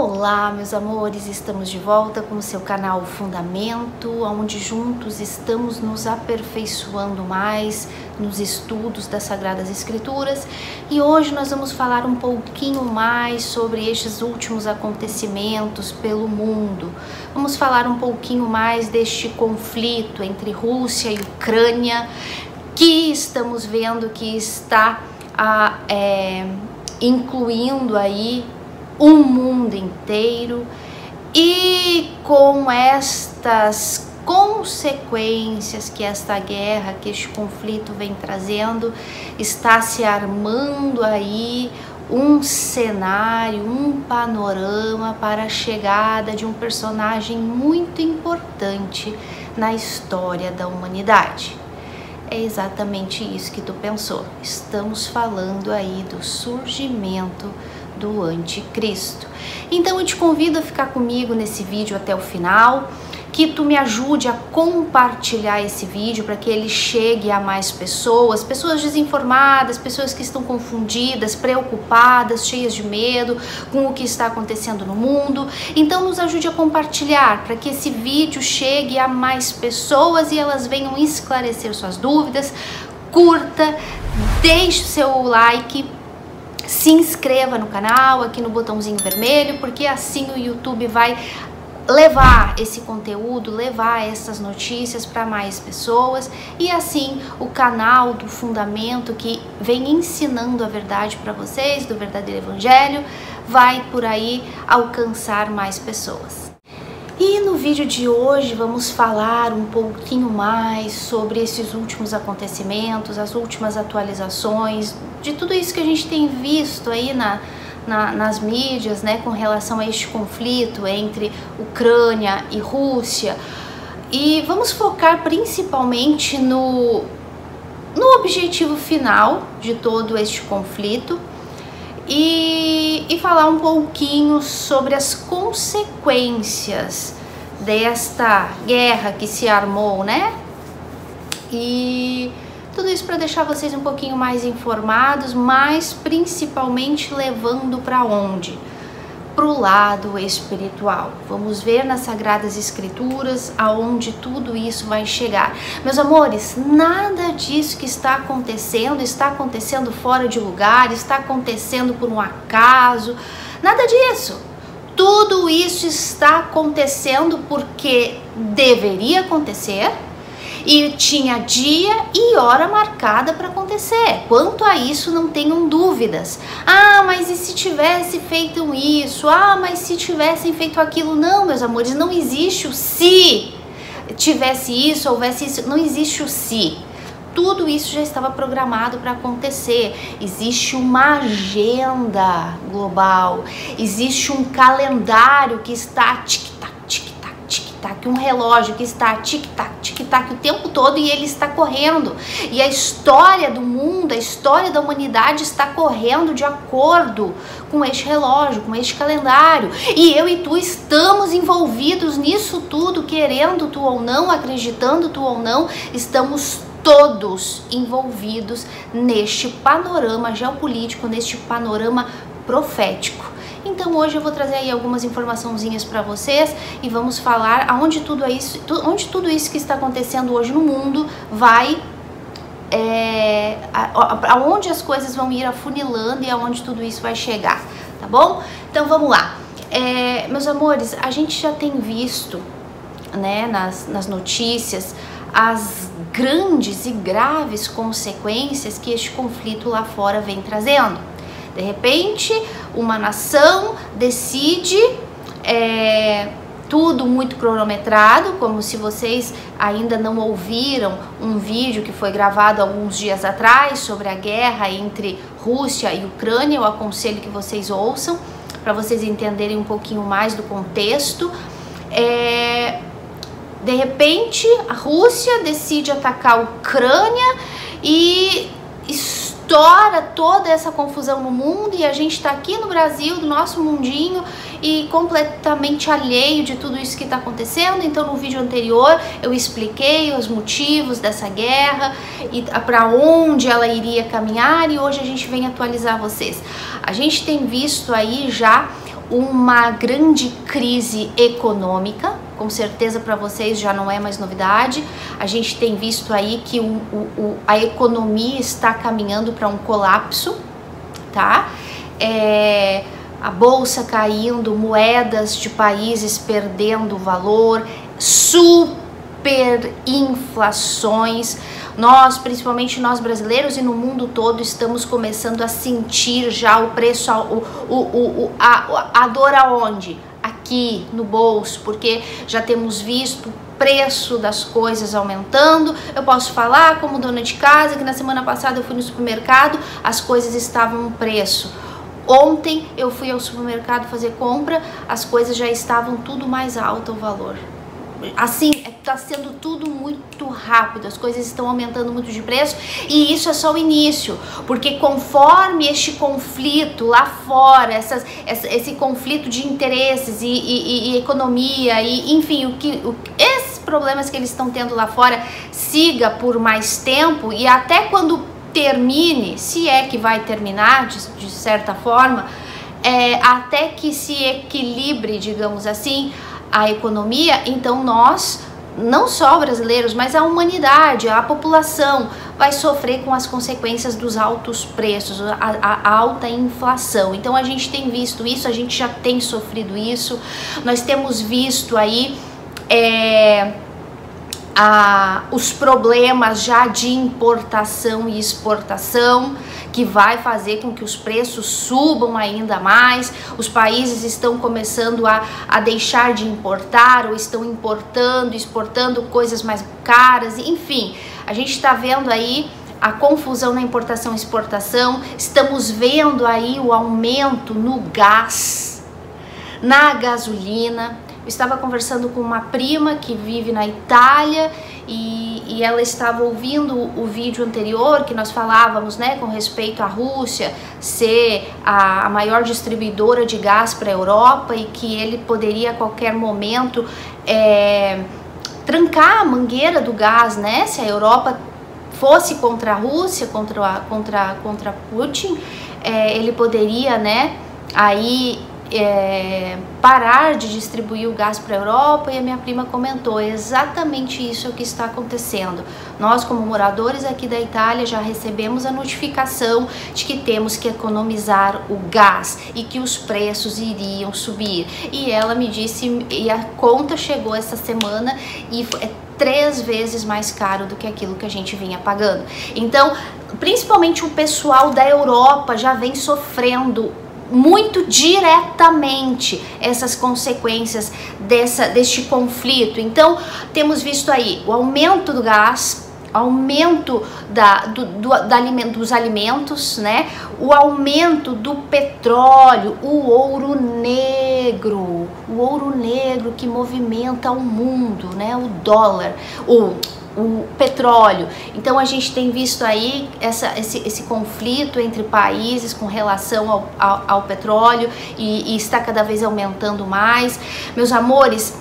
Olá, meus amores, estamos de volta com o seu canal Fundamento, onde juntos estamos nos aperfeiçoando mais nos estudos das Sagradas Escrituras, e hoje nós vamos falar um pouquinho mais sobre estes últimos acontecimentos pelo mundo. Vamos falar um pouquinho mais deste conflito entre Rússia e Ucrânia, que estamos vendo que está incluindo aí o mundo inteiro, e com estas consequências que esta guerra, que este conflito vem trazendo, está se armando aí um cenário, um panorama para a chegada de um personagem muito importante na história da humanidade. É exatamente isso que tu pensou. Estamos falando aí do surgimento do anticristo. Então eu te convido a ficar comigo nesse vídeo até o final, que tu me ajude a compartilhar esse vídeo para que ele chegue a mais pessoas, pessoas desinformadas, pessoas que estão confundidas, preocupadas, cheias de medo com o que está acontecendo no mundo. Então nos ajude a compartilhar para que esse vídeo chegue a mais pessoas e elas venham esclarecer suas dúvidas. Curta, deixe o seu like, se inscreva no canal, aqui no botãozinho vermelho, porque assim o YouTube vai levar esse conteúdo, levar essas notícias para mais pessoas, e assim o canal do Fundamento, que vem ensinando a verdade para vocês, do verdadeiro evangelho, vai por aí alcançar mais pessoas. E no vídeo de hoje vamos falar um pouquinho mais sobre esses últimos acontecimentos, as últimas atualizações, de tudo isso que a gente tem visto aí nas mídias, né, com relação a este conflito entre Ucrânia e Rússia. E vamos focar principalmente no objetivo final de todo este conflito, e falar um pouquinho sobre as consequências desta guerra que se armou, né? E tudo isso para deixar vocês um pouquinho mais informados, mas principalmente levando para onde? Para o lado espiritual. Vamos ver nas Sagradas Escrituras aonde tudo isso vai chegar. Meus amores, nada disso que está acontecendo fora de lugar, está acontecendo por um acaso, nada disso. Tudo isso está acontecendo porque deveria acontecer, e tinha dia e hora marcada para acontecer. Quanto a isso, não tenham dúvidas. Ah, mas e se tivesse feito isso? Ah, mas se tivessem feito aquilo? Não, meus amores, não existe o se tivesse isso, houvesse isso, não existe o se. Tudo isso já estava programado para acontecer. Existe uma agenda global, existe um calendário que está tic-tac, tic-tac, tic-tac, um relógio que está tic-tac, tic-tac o tempo todo, e ele está correndo. E a história do mundo, a história da humanidade está correndo de acordo com este relógio, com este calendário. E eu e tu estamos envolvidos nisso tudo, querendo tu ou não, acreditando tu ou não, estamos todos envolvidos neste panorama geopolítico, neste panorama profético. Então hoje eu vou trazer aí algumas informaçõezinhas para vocês, e vamos falar onde tudo isso que está acontecendo hoje no mundo vai, aonde as coisas vão ir afunilando e aonde tudo isso vai chegar, tá bom? Então vamos lá. Meus amores, a gente já tem visto, né, nas notícias, as grandes e graves consequências que este conflito lá fora vem trazendo. De repente, uma nação decide, tudo muito cronometrado, como se vocês ainda não ouviram um vídeo que foi gravado alguns dias atrás sobre a guerra entre Rússia e Ucrânia. Eu aconselho que vocês ouçam, para vocês entenderem um pouquinho mais do contexto. De repente, a Rússia decide atacar a Ucrânia e estoura toda essa confusão no mundo, e a gente está aqui no Brasil, do nosso mundinho, e completamente alheio de tudo isso que está acontecendo. Então no vídeo anterior eu expliquei os motivos dessa guerra e para onde ela iria caminhar, e hoje a gente vem atualizar vocês. A gente tem visto aí já uma grande crise econômica, com certeza para vocês já não é mais novidade. A gente tem visto aí que a economia está caminhando para um colapso, tá? A bolsa caindo, moedas de países perdendo valor, superinflações. Nós, principalmente nós brasileiros e no mundo todo, estamos começando a sentir já o preço, a dor aonde? Aqui no bolso, porque já temos visto o preço das coisas aumentando. Eu posso falar como dona de casa que na semana passada eu fui no supermercado, as coisas estavam no preço. Ontem eu fui ao supermercado fazer compra, as coisas já estavam tudo mais alto o valor. Assim, tá sendo tudo muito rápido, as coisas estão aumentando muito de preço, e isso é só o início, porque conforme este conflito lá fora, esse conflito de interesses e economia, e enfim, esses problemas que eles estão tendo lá fora siga por mais tempo, e até quando termine, se é que vai terminar de certa forma, até que se equilibre, digamos assim, a economia, então nós, não só brasileiros, mas a humanidade, a população vai sofrer com as consequências dos altos preços, a alta inflação. Então a gente tem visto isso, a gente já tem sofrido isso, nós temos visto aí os problemas já de importação e exportação, que vai fazer com que os preços subam ainda mais. Os países estão começando a deixar de importar, ou estão exportando coisas mais caras, enfim, a gente está vendo aí a confusão na importação e exportação, estamos vendo aí o aumento no gás, na gasolina. Eu estava conversando com uma prima que vive na Itália e ela estava ouvindo o vídeo anterior que nós falávamos, né, com respeito à Rússia ser a maior distribuidora de gás para a Europa e que ele poderia a qualquer momento trancar a mangueira do gás, né, se a Europa fosse contra a Rússia, contra Putin, ele poderia, né, aí parar de distribuir o gás para a Europa. E a minha prima comentou, exatamente isso é o que está acontecendo. Nós, como moradores aqui da Itália, já recebemos a notificação de que temos que economizar o gás e que os preços iriam subir. E ela me disse, e a conta chegou essa semana e é 3 vezes mais caro do que aquilo que a gente vinha pagando. Então, principalmente o pessoal da Europa já vem sofrendo muito diretamente essas consequências deste conflito. Então temos visto aí o aumento do gás, aumento dos alimentos, né? O aumento do petróleo, o ouro negro que movimenta o mundo, né? O dólar, o petróleo. Então a gente tem visto aí esse conflito entre países com relação ao petróleo e está cada vez aumentando mais. Meus amores,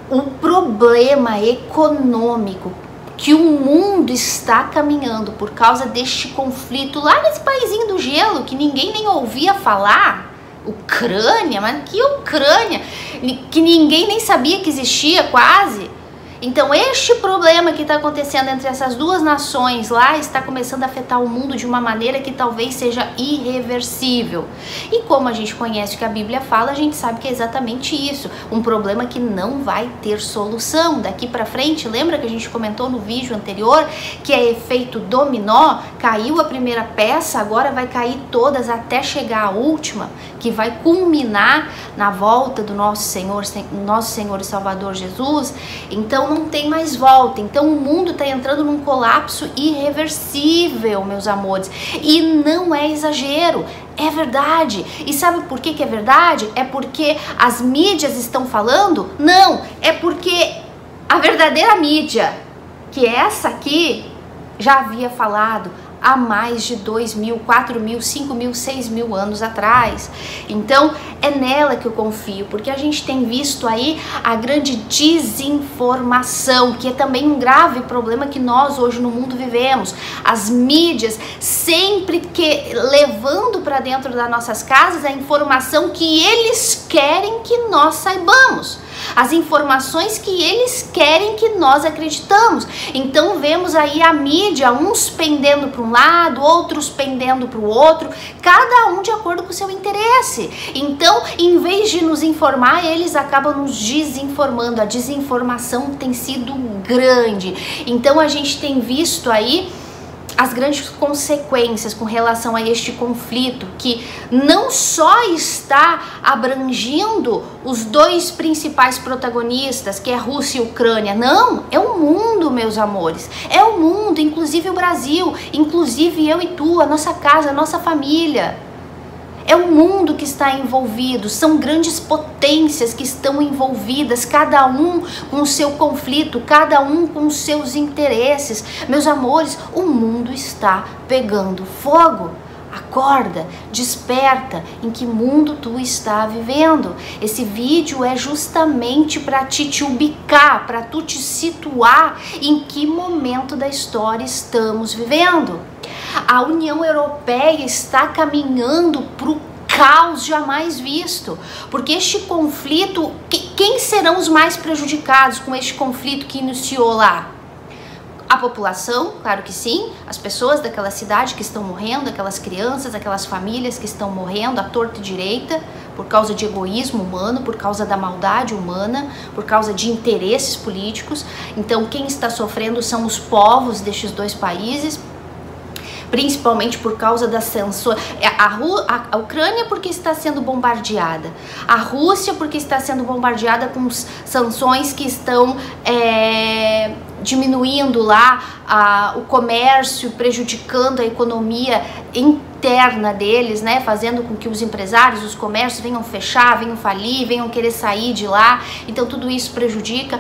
o problema econômico que o mundo está caminhando por causa deste conflito lá nesse paizinho do gelo que ninguém nem ouvia falar, Ucrânia, mas que Ucrânia, que ninguém nem sabia que existia quase. Então este problema que está acontecendo entre essas duas nações lá está começando a afetar o mundo de uma maneira que talvez seja irreversível. E como a gente conhece o que a Bíblia fala, a gente sabe que é exatamente isso, um problema que não vai ter solução daqui para frente. Lembra que a gente comentou no vídeo anterior que é efeito dominó? Caiu a primeira peça, agora vai cair todas até chegar a última, que vai culminar na volta do nosso Senhor e Salvador Jesus. Então não tem mais volta. Então o mundo está entrando num colapso irreversível, meus amores, e não é exagero, é verdade. E sabe por que é verdade? É porque as mídias estão falando? Não, é porque a verdadeira mídia, que essa aqui, já havia falado há mais de 2.000, 4.000, 5.000, 6.000 anos atrás. Então É nela que eu confio, porque a gente tem visto aí a grande desinformação, que é também um grave problema que nós hoje no mundo vivemos. As mídias sempre levando para dentro das nossas casas a informação que eles querem que nós saibamos. As informações que eles querem que nós acreditamos. Então vemos aí a mídia, uns pendendo para um lado, outros pendendo para o outro, cada um de acordo com o seu interesse. Então, em vez de nos informar, eles acabam nos desinformando. A desinformação tem sido grande. Então a gente tem visto aí as grandes consequências com relação a este conflito, que não só está abrangindo os dois principais protagonistas, que é Rússia e Ucrânia, não, é o mundo, meus amores, é o mundo, inclusive o Brasil, inclusive eu e tu, a nossa casa, a nossa família. É o mundo que está envolvido, são grandes potências que estão envolvidas, cada um com o seu conflito, cada um com os seus interesses. Meus amores, o mundo está pegando fogo. Acorda, desperta, em que mundo tu está vivendo? Esse vídeo é justamente para te ubicar, para tu te situar em que momento da história estamos vivendo. A União Europeia está caminhando para o caos jamais visto, porque este conflito, quem serão os mais prejudicados com este conflito que iniciou lá? A população, claro que sim, as pessoas daquela cidade que estão morrendo, aquelas crianças, aquelas famílias que estão morrendo à torta e direita, por causa de egoísmo humano, por causa da maldade humana, por causa de interesses políticos. Então quem está sofrendo são os povos destes dois países, principalmente por causa da censura. A Ucrânia porque está sendo bombardeada, a Rússia porque está sendo bombardeada com sanções que estão diminuindo lá o comércio, prejudicando a economia interna deles, né, fazendo com que os empresários, os comércios venham fechar, venham falir, venham querer sair de lá. Então tudo isso prejudica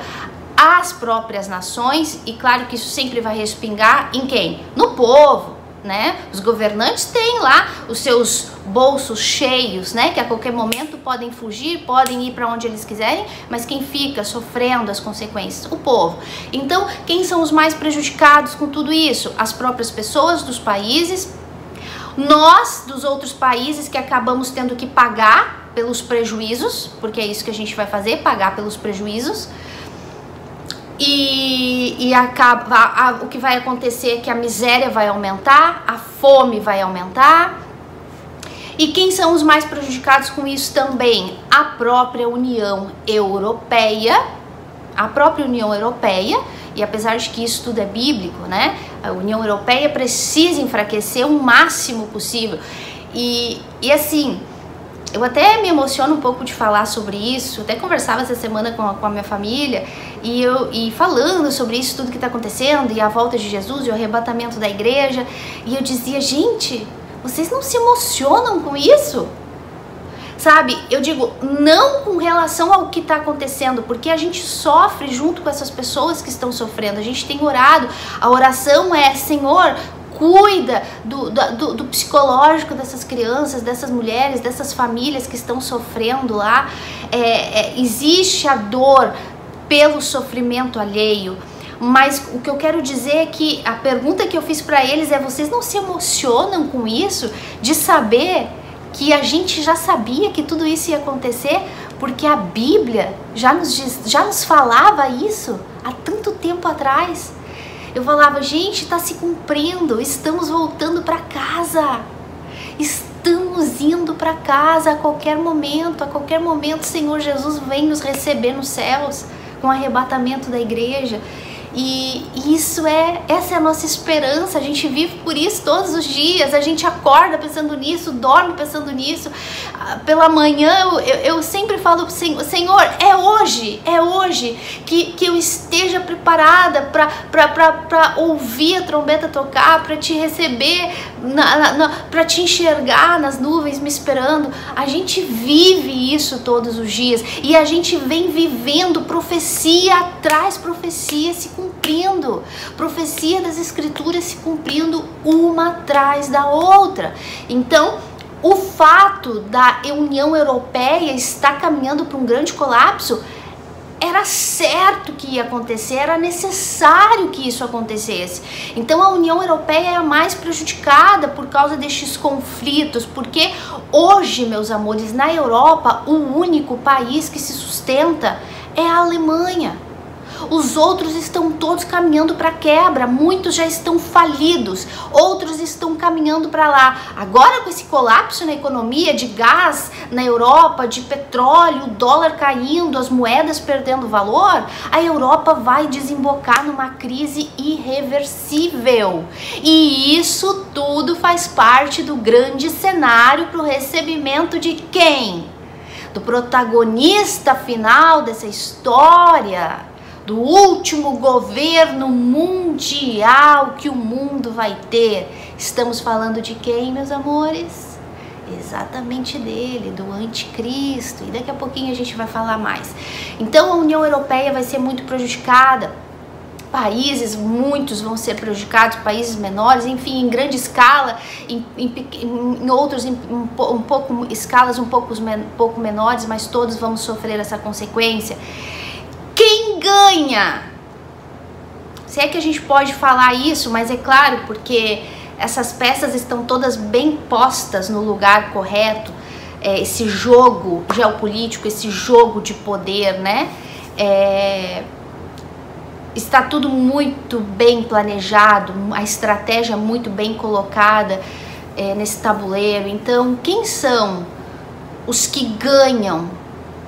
as próprias nações e claro que isso sempre vai respingar em quem? No povo. Né? Os governantes têm lá os seus bolsos cheios, né? Que a qualquer momento podem fugir, podem ir para onde eles quiserem, mas quem fica sofrendo as consequências? O povo. Então, quem são os mais prejudicados com tudo isso? As próprias pessoas dos países, nós dos outros países que acabamos tendo que pagar pelos prejuízos, porque é isso que a gente vai fazer, pagar pelos prejuízos. E o que vai acontecer é que a miséria vai aumentar, a fome vai aumentar. E quem são os mais prejudicados com isso também? A própria União Europeia. A própria União Europeia, e apesar de que isso tudo é bíblico, né? A União Europeia precisa enfraquecer o máximo possível. E assim, eu até me emociono um pouco de falar sobre isso. Até conversava essa semana com a minha família e falando sobre isso tudo que está acontecendo e a volta de Jesus e o arrebatamento da igreja. E eu dizia, gente, vocês não se emocionam com isso? Sabe, eu digo, não com relação ao que está acontecendo, porque a gente sofre junto com essas pessoas que estão sofrendo. A gente tem orado, a oração é, Senhor, cuida do psicológico dessas crianças, dessas mulheres, dessas famílias que estão sofrendo lá. Existe a dor pelo sofrimento alheio, mas o que eu quero dizer é que a pergunta que eu fiz para eles é: vocês não se emocionam com isso, de saber que a gente já sabia que tudo isso ia acontecer, porque a Bíblia já nos falava isso há tanto tempo atrás? Eu falava, gente, está se cumprindo, estamos voltando para casa, estamos indo para casa a qualquer momento, o Senhor Jesus vem nos receber nos céus com o arrebatamento da igreja. E essa é a nossa esperança, a gente vive por isso todos os dias, a gente acorda pensando nisso, dorme pensando nisso. Pela manhã eu sempre falo pro Senhor, Senhor, é hoje que eu esteja preparada para ouvir a trombeta tocar, para te receber, para te enxergar nas nuvens me esperando. A gente vive isso todos os dias e a gente vem vivendo profecia atrás profecia se cumprindo, profecia das escrituras se cumprindo uma atrás da outra. Então, o fato da União Europeia estar caminhando para um grande colapso era certo que ia acontecer, era necessário que isso acontecesse. Então a União Europeia é a mais prejudicada por causa destes conflitos, porque hoje, meus amores, na Europa, o único país que se sustenta é a Alemanha. Os outros estão todos caminhando para quebra, muitos já estão falidos, outros estão caminhando para lá. Agora, com esse colapso na economia de gás na Europa, de petróleo, o dólar caindo, as moedas perdendo valor, a Europa vai desembocar numa crise irreversível. E isso tudo faz parte do grande cenário para o recebimento de quem? Do protagonista final dessa história, do último governo mundial que o mundo vai ter. Estamos falando de quem, meus amores? Exatamente dele, do anticristo. E daqui a pouquinho a gente vai falar mais. Então a União Europeia vai ser muito prejudicada. Países, muitos vão ser prejudicados, países menores, enfim, em grande escala, em outros escalas um pouco menores, mas todos vamos sofrer essa consequência. Quem ganha? Se é que a gente pode falar isso, mas é claro, porque essas peças estão todas bem postas no lugar correto, esse jogo geopolítico, esse jogo de poder, né? Está tudo muito bem planejado, a estratégia muito bem colocada nesse tabuleiro. Então, quem são os que ganham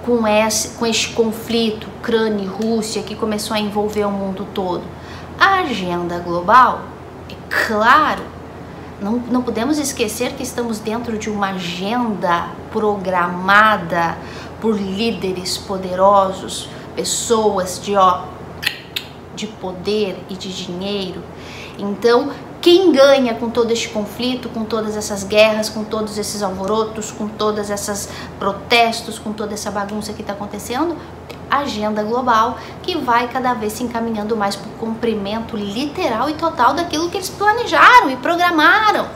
com este conflito Ucrânia e Rússia que começou a envolver o mundo todo? A agenda global, é claro, não podemos esquecer que estamos dentro de uma agenda programada por líderes poderosos, pessoas de poder e de dinheiro. Então, quem ganha com todo este conflito, com todas essas guerras, com todos esses alvorotos, com todas essas protestos, com toda essa bagunça que está acontecendo? A agenda global, que vai cada vez se encaminhando mais para o cumprimento literal e total daquilo que eles planejaram e programaram.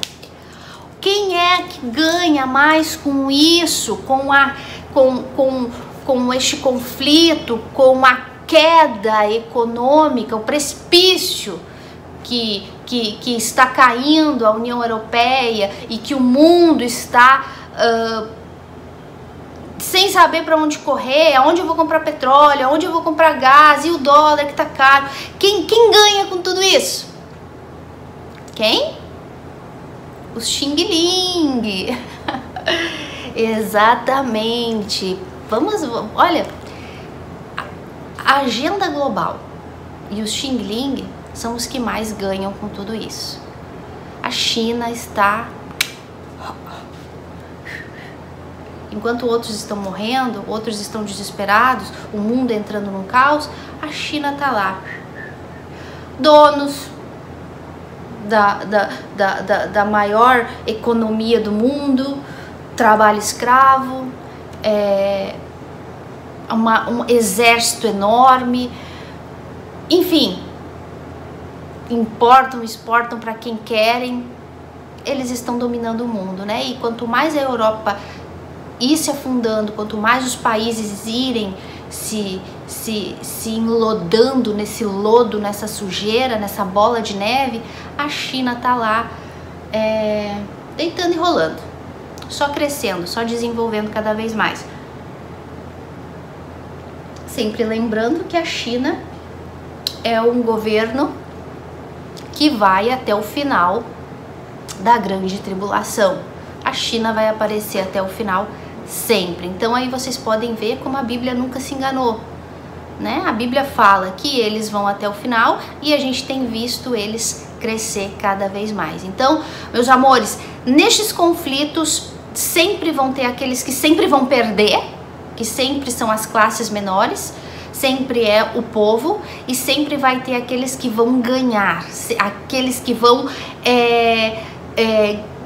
Quem é que ganha mais com isso, com este conflito, com a queda econômica, o precipício que está caindo a União Europeia e que o mundo está sem saber para onde correr, aonde eu vou comprar petróleo, aonde eu vou comprar gás, e o dólar que está caro? Quem ganha com tudo isso? Quem? Os Xing Ling. Exatamente. Olha, a agenda global e os Xing Ling são os que mais ganham com tudo isso. A China está... Enquanto outros estão morrendo, outros estão desesperados, o mundo entrando num caos, a China está lá. Donos da maior economia do mundo, trabalho escravo, um exército enorme, enfim, exportam para quem querem. Eles estão dominando o mundo, né? E quanto mais a Europa ir se afundando, quanto mais os países irem se enlodando nesse lodo, nessa sujeira, nessa bola de neve, a China tá lá deitando e rolando, só crescendo, só desenvolvendo cada vez mais. Sempre lembrando que a China é um governo que vai até o final da grande tribulação. A China vai aparecer até o final sempre. Então aí vocês podem ver como a Bíblia nunca se enganou, né? A Bíblia fala que eles vão até o final e a gente tem visto eles crescer cada vez mais. Então, meus amores, nestes conflitos sempre vão ter aqueles que sempre vão perder, que sempre são as classes menores, sempre é o povo, e sempre vai ter aqueles que vão ganhar, aqueles que vão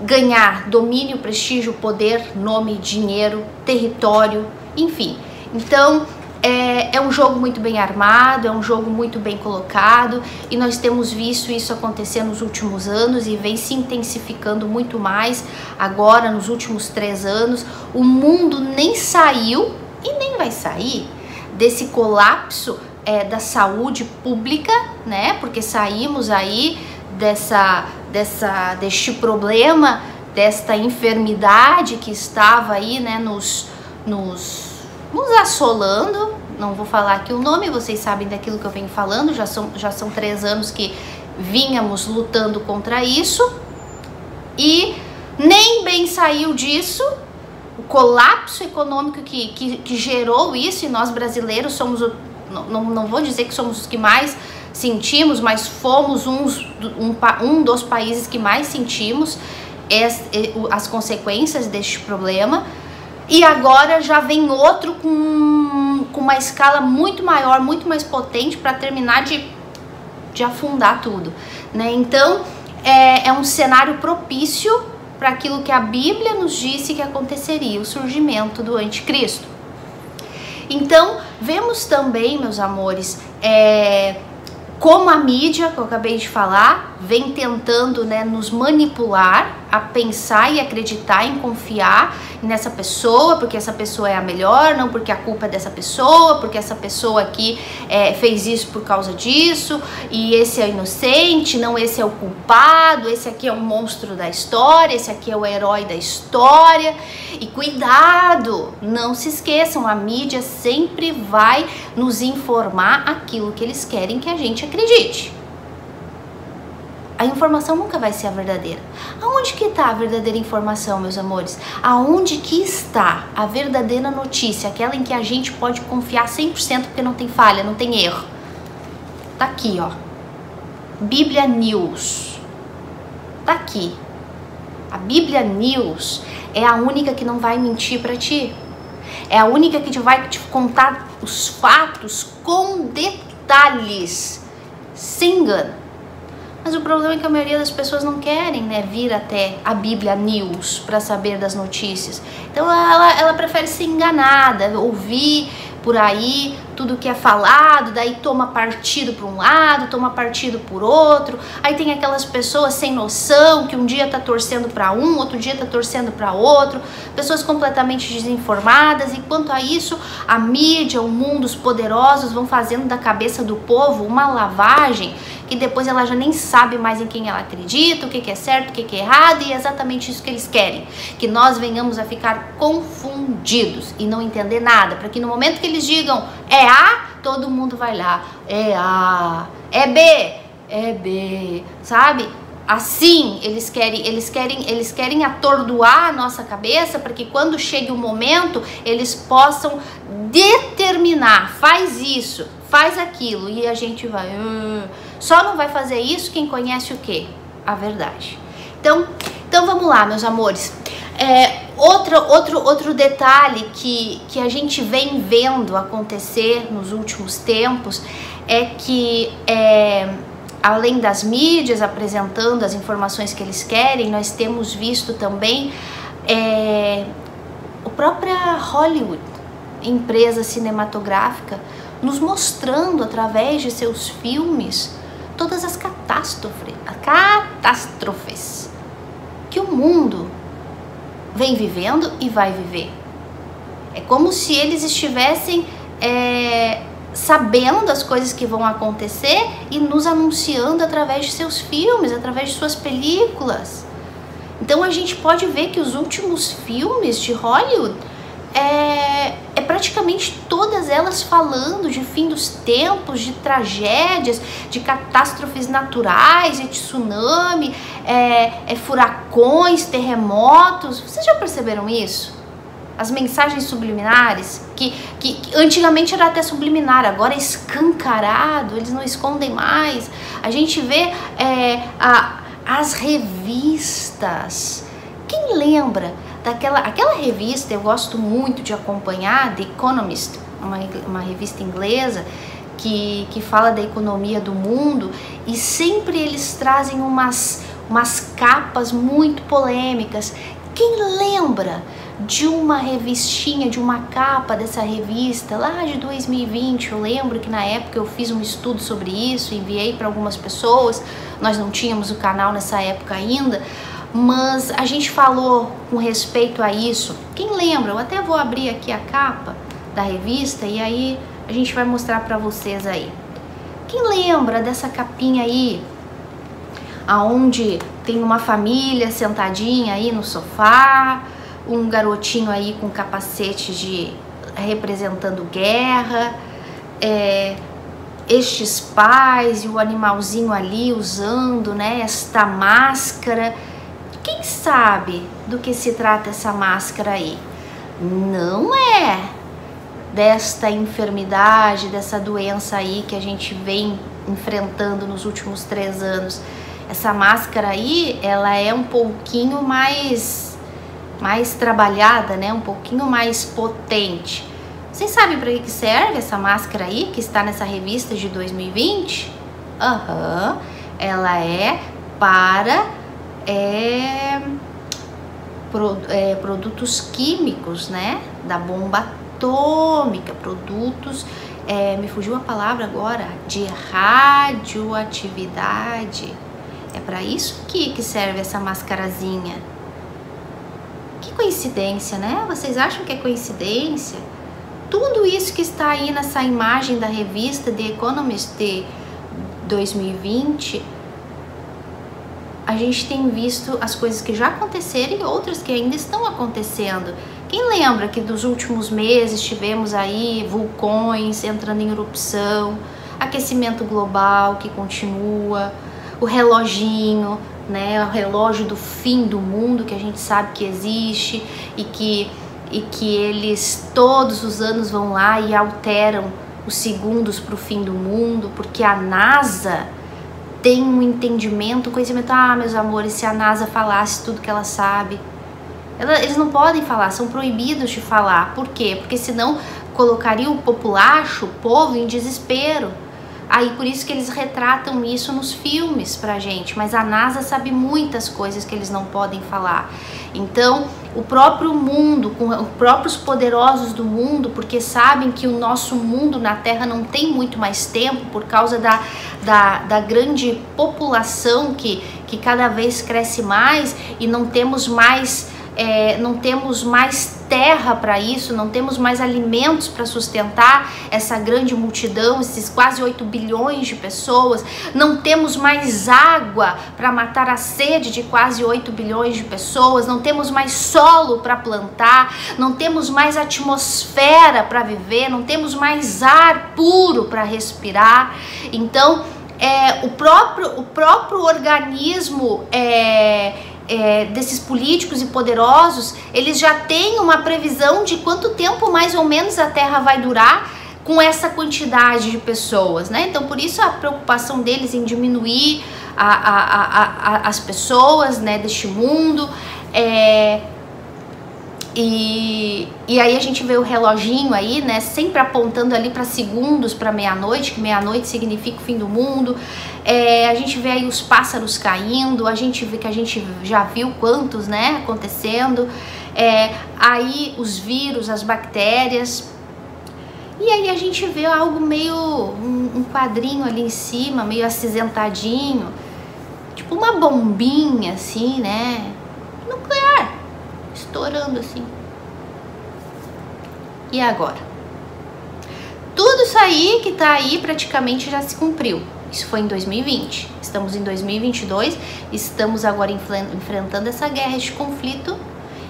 ganhar domínio, prestígio, poder, nome, dinheiro, território, enfim. Então, é um jogo muito bem armado, é um jogo muito bem colocado, e nós temos visto isso acontecer nos últimos anos e vem se intensificando muito mais agora nos últimos 3 anos. O mundo nem saiu e nem vai sair desse colapso da saúde pública, né? Porque saímos aí deste problema, desta enfermidade que estava aí, né, nos assolando. Não vou falar aqui o nome, vocês sabem daquilo que eu venho falando, já são 3 anos que vínhamos lutando contra isso, e nem bem saiu disso. O colapso econômico que gerou isso, e nós brasileiros somos, não vou dizer que somos os que mais sentimos, mas fomos um dos países que mais sentimos as consequências deste problema. E agora já vem outro com uma escala muito maior, muito mais potente, para terminar de afundar tudo, né? Então é um cenário propício para aquilo que a Bíblia nos disse que aconteceria, o surgimento do anticristo. Então vemos também, meus amores, como a mídia, que eu acabei de falar, vem tentando, né, nos manipular a pensar e acreditar em confiar nessa pessoa, porque essa pessoa é a melhor, não porque a culpa é dessa pessoa, porque essa pessoa aqui fez isso por causa disso, e esse é o inocente, não, esse é o culpado, esse aqui é o monstro da história, esse aqui é o herói da história. E cuidado, não se esqueçam, a mídia sempre vai nos informar aquilo que eles querem que a gente acredite. A informação nunca vai ser a verdadeira. Aonde que está a verdadeira informação, meus amores? Aonde que está a verdadeira notícia? Aquela em que a gente pode confiar 100% porque não tem falha, não tem erro. Tá aqui, ó. Bíblia News. Tá aqui. A Bíblia News é a única que não vai mentir para ti. É a única que vai te contar os fatos com detalhes, sem engano. Mas o problema é que a maioria das pessoas não querem, né, vir até a Bíblia News para saber das notícias. Então ela prefere ser enganada, ouvir por aí tudo que é falado, daí toma partido por um lado, toma partido por outro. Aí tem aquelas pessoas sem noção que um dia tá torcendo para um, outro dia tá torcendo para outro, pessoas completamente desinformadas. E quanto a isso, a mídia, o mundo, os poderosos vão fazendo da cabeça do povo uma lavagem que depois ela já nem sabe mais em quem ela acredita, o que é certo, o que é errado, e é exatamente isso que eles querem, que nós venhamos a ficar confundidos e não entender nada, para que no momento que eles digam é A, todo mundo vai lá, é A, é B, é B, sabe? Assim, eles querem atordoar a nossa cabeça para que quando chegue o momento, eles possam determinar, faz isso, faz aquilo, e a gente vai... Só não vai fazer isso quem conhece o quê? A verdade. Então vamos lá, meus amores. Outro detalhe que a gente vem vendo acontecer nos últimos tempos é que... além das mídias apresentando as informações que eles querem, nós temos visto também a própria Hollywood, empresa cinematográfica, nos mostrando através de seus filmes todas as catástrofes que o mundo vem vivendo e vai viver. É como se eles estivessem sabendo as coisas que vão acontecer e nos anunciando através de seus filmes, através de suas películas. Então a gente pode ver que os últimos filmes de Hollywood praticamente todas elas falando de fim dos tempos, de tragédias, de catástrofes naturais, de tsunami, furacões, terremotos. Vocês já perceberam isso? As mensagens subliminares, que antigamente era até subliminar, agora é escancarado, eles não escondem mais. A gente vê as revistas. Quem lembra aquela revista? Eu gosto muito de acompanhar, The Economist, uma revista inglesa que fala da economia do mundo, e sempre eles trazem umas capas muito polêmicas. Quem lembra de uma revistinha, de uma capa dessa revista lá de 2020. Eu lembro que na época eu fiz um estudo sobre isso, enviei para algumas pessoas. Nós não tínhamos o canal nessa época ainda, mas a gente falou com respeito a isso. Quem lembra? Eu até vou abrir aqui a capa da revista e aí a gente vai mostrar para vocês aí. Quem lembra dessa capinha aí, aonde tem uma família sentadinha aí no sofá, um garotinho aí com capacete representando guerra, estes pais e o animalzinho ali usando, né, esta máscara. Quem sabe do que se trata essa máscara aí? Não é desta enfermidade, dessa doença aí que a gente vem enfrentando nos últimos 3 anos. Essa máscara aí, ela é um pouquinho mais trabalhada, né? Um pouquinho mais potente. Vocês sabem para que serve essa máscara aí que está nessa revista de 2020? Ela é para produtos químicos, né? Da bomba atômica, produtos, me fugiu a palavra agora, de radioatividade. É para isso que serve essa mascarazinha. Que coincidência, né? Vocês acham que é coincidência? Tudo isso que está aí nessa imagem da revista The Economist de 2020, a gente tem visto as coisas que já aconteceram e outras que ainda estão acontecendo. Quem lembra que dos últimos meses tivemos aí vulcões entrando em erupção, aquecimento global que continua, o reloginho, né, o relógio do fim do mundo que a gente sabe que existe e que eles todos os anos vão lá e alteram os segundos para o fim do mundo, porque a NASA tem um entendimento, um conhecimento. Meus amores, se a NASA falasse tudo que ela sabe, eles não podem falar, são proibidos de falar. Por quê? Porque senão colocaria o populacho, o povo, em desespero. Aí por isso que eles retratam isso nos filmes pra gente, mas a NASA sabe muitas coisas que eles não podem falar. Então o próprio mundo, com os próprios poderosos do mundo, porque sabem que o nosso mundo na Terra não tem muito mais tempo por causa da grande população que cada vez cresce mais e não temos mais terra para isso, não temos mais alimentos para sustentar essa grande multidão, esses quase 8 bilhões de pessoas, não temos mais água para matar a sede de quase 8 bilhões de pessoas, não temos mais solo para plantar, não temos mais atmosfera para viver, não temos mais ar puro para respirar. Então, o próprio organismo desses políticos e poderosos, eles já têm uma previsão de quanto tempo mais ou menos a Terra vai durar com essa quantidade de pessoas, né? Então por isso a preocupação deles em diminuir as pessoas, né, deste mundo. E aí a gente vê o reloginho aí, né, sempre apontando ali para segundos, para meia-noite, que meia-noite significa o fim do mundo. A gente vê aí os pássaros caindo, a gente vê que a gente já viu quantos, né, acontecendo. Aí os vírus, as bactérias. E aí a gente vê algo meio, um quadrinho ali em cima, meio acinzentadinho, tipo uma bombinha assim, né, nuclear, estourando assim. E agora? Tudo isso aí que tá aí praticamente já se cumpriu. Isso foi em 2020. Estamos em 2022, estamos agora enfrentando essa guerra, este conflito,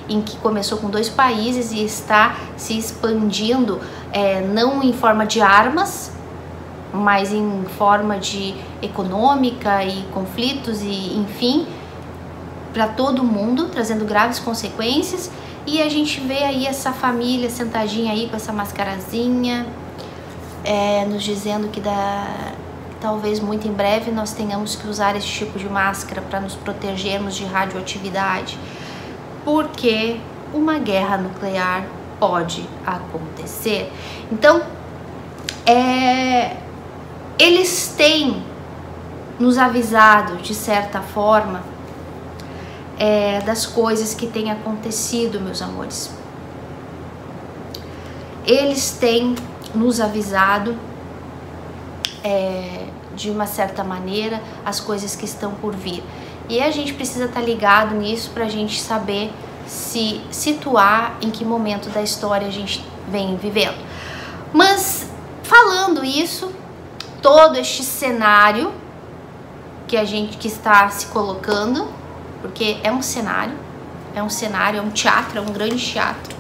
em que começou com 2 países e está se expandindo, não em forma de armas, mas em forma de econômica e conflitos e enfim, para todo mundo, trazendo graves consequências. E a gente vê aí essa família sentadinha aí com essa mascarazinha, nos dizendo que talvez muito em breve nós tenhamos que usar esse tipo de máscara para nos protegermos de radioatividade, porque uma guerra nuclear pode acontecer. Então, eles têm nos avisado de certa forma das coisas que têm acontecido, meus amores. eles têm nos avisado de uma certa maneira as coisas que estão por vir. E a gente precisa estar ligado nisso para a gente saber se situar em que momento da história a gente vem vivendo. Mas falando isso, todo este cenário que está se colocando, porque é um cenário, é um teatro, é um grande teatro,